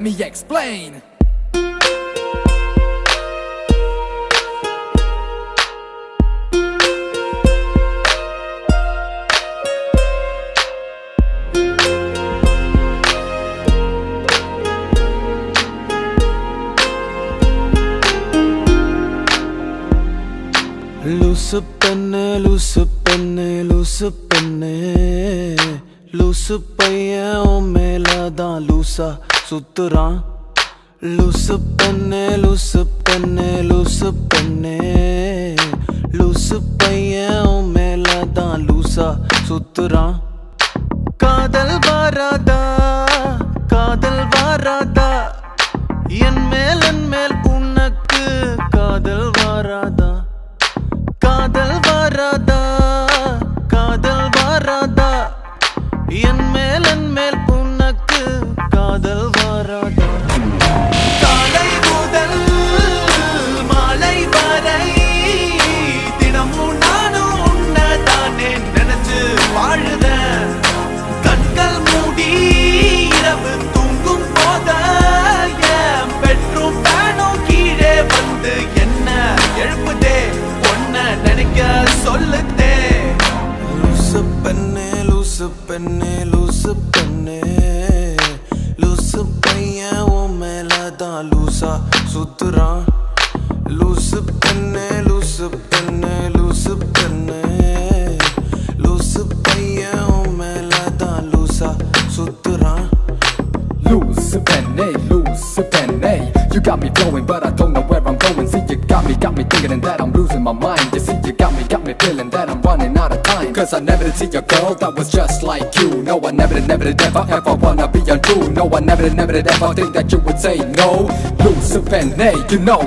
let me explain. லூசு பெண்ணே லூசு பெண்ணே லூசு பெண்ணே லூசு பையன் உன் மேலதான் லூசா சுத்துறான். லூசு பெண்ணே லூசு பெண்ணே லூசு பெண்ணே லூசு பையன் உன் மேலதான் லூசா சுத்துறான். காதல் வாராதா காதல் வாராதா என் மேல் உனக்கு காதல் வாராதா காதல் வாராதா காதல் வாராதா என் மேல் உனக்கு காதல் வாராதா. காலை முதல் மாலை வரை தினமும் நானும் உன்னதானே நினைச்சு வாழுதேன். கண்கள் மூடி இரவு தூங்கும் போத என் பெட்ரூம் ஃபேனும் கீழே வந்து என்ன எழுப்புதே நினைக்க சொல்லுதே. லூசு பெண்ணே லூசு பெண்ணே லூசு பெண்ணே லூசு பையன் உன் மேலதான் லூசா சுத்துறான். லூசு பெண்ணே லூசு பெண்ணே லூசு பெண்ணே லூசு பையன் உன் மேலதான் லூசா சுத்துறான். Loose penny, you got me flowing but I don't know where I'm going. See you got me thinking that I'm losing my mind. You see you got me feeling that I'm running out of time. Cause I never did see a girl that was just like you. No, I never did ever wanna be untrue. No, I never did ever think that you would say no. Loose penny, you know.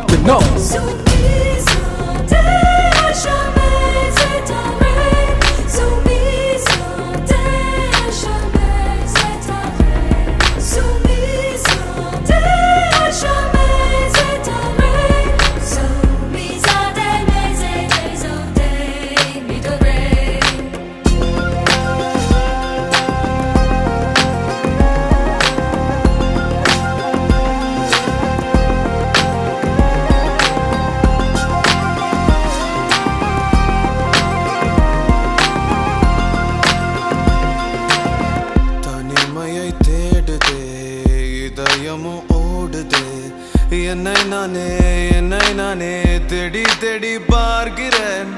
என்னை நானே தேடி தேடி பார்க்கிறேன்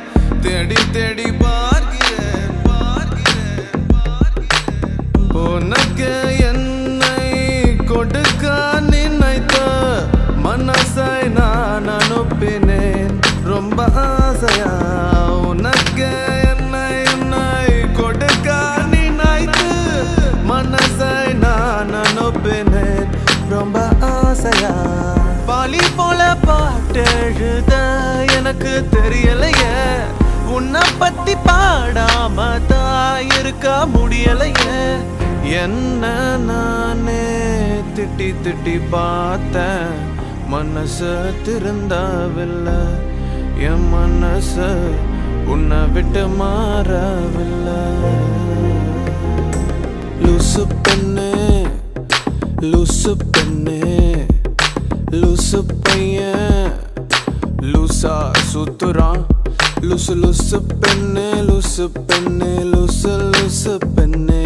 தேடி தேடி பார்க்கிறேன் உனக்கு என்னை கொடுக்க நினைத்த மனசை நான் அனுப்பினேன் ரொம்ப ஆசையா. உனக்கு என்னை கொடுக்க நினைத்து மனசை நான் அனுப்பினேன் ரொம்ப ஆசையா. பாலி போல பாட்டெழுத எனக்கு தெரியலையே உன்னை பத்தி பாடாம தான் இருக்க முடியலையே. என்ன நானே திட்டி திட்டி பார்த்தேன் மனசு திருந்தவில்லை. என் மனசு உன்னை விட்டு மாறவில்லை. லூசு பெண்ணே லூசு பெண்ணே லூசு பையன் லூசா சுத்துறான். லூசு லூசு பெண்ணே லூசு பெண்ணே லூசு லூசு பெண்ணே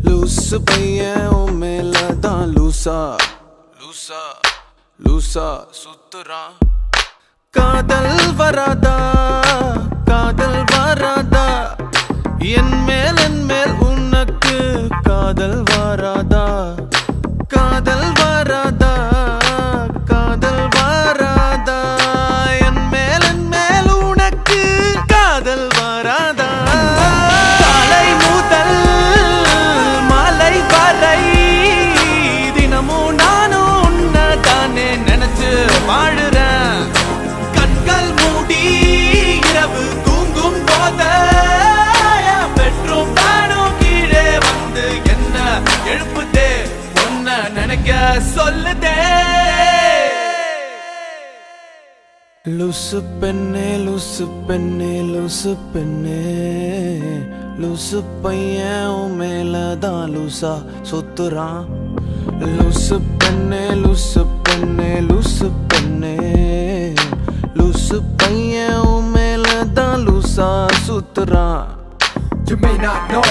லூசு பையன் உன் மேலதான் லூசா லூசா லூசா சுத்துறான். காதல் வராதா காதல் வராதா என் மேல் உனக்கு காதல் வராதா காதல் வராதா காதல் வராதா என் மேல் உனக்கு காதல் வராதா. காலை முதல் மாலை வரை தினமும் நானும் உன்னதானே நினைச்சு வாழுறேன். கண்கள் மூடி இரவு தூங்கும் போத பெட்ரூம் ஃபேனும் கீழே வந்து என்ன எழுப்புதே உன்னை நினைக்க சொல்லுதே. லூசு பெண்ணே லூசு பெண்ணே லூசு பெண்ணே லூசு பையன் உன் மேலதான் லூசா சுத்துறான். லூசு பெண்ணே லூசு பெண்ணே லூசு பெண்ணே லூசு பையன் உன் மேலதான் லூசா சுத்துறான். You may not know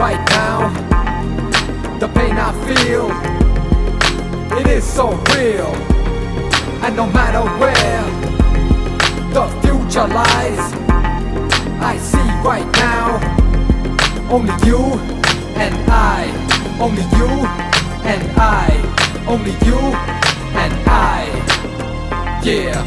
right now the pain I feel, it is so real. And no matter where the future lies, I see right now only you and I, only you and I, only you and I, yeah.